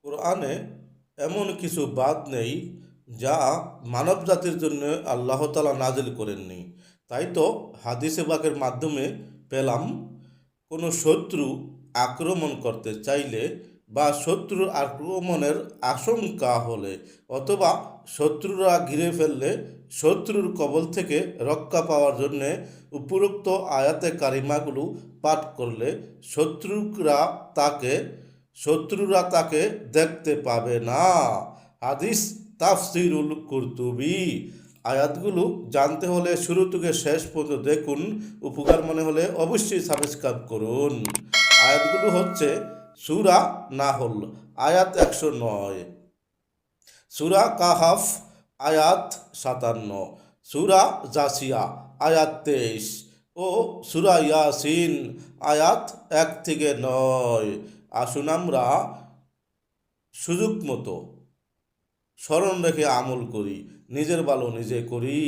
কোরআনে এমন কিছু বাদ নেই যা মানব জাতির জন্য আল্লাহ তাআলা নাজিল করেননি। তাই তো হাদিসে পাকের মাধ্যমে পেলাম কোনো শত্রু আক্রমণ করতে চাইলে বা শত্রুর আক্রমণের আশঙ্কা হলে অথবা শত্রুরা ঘিরে ফেললে শত্রুর কবল থেকে রক্ষা পাওয়ার জন্যে উপরোক্ত আয়াতে কারিমাগুলো পাঠ করলে শত্রুরা তাকে শত্রুরা তাকে দেখতে পাবে না। হাদিস তাফসিরুল কুরতুবি। আয়াতগুলো জানতে হলে শুরু থেকে শেষ পর্যন্ত দেখুন। উপকার মনে হলে অবশ্যই সাবস্ক্রাইব করুন। আয়াতগুলো হচ্ছে সূরা নাহল আয়াত 109, সূরা কাহাফ আয়াত 57, সূরা জাসিয়া আয়াত 23 ও সূরা ইয়াসিন আয়াত 1 থেকে 9। আসুন আমরা সুযোগ মতো স্মরণ রেখে আমল করি, নিজের ভালো নিজে করি।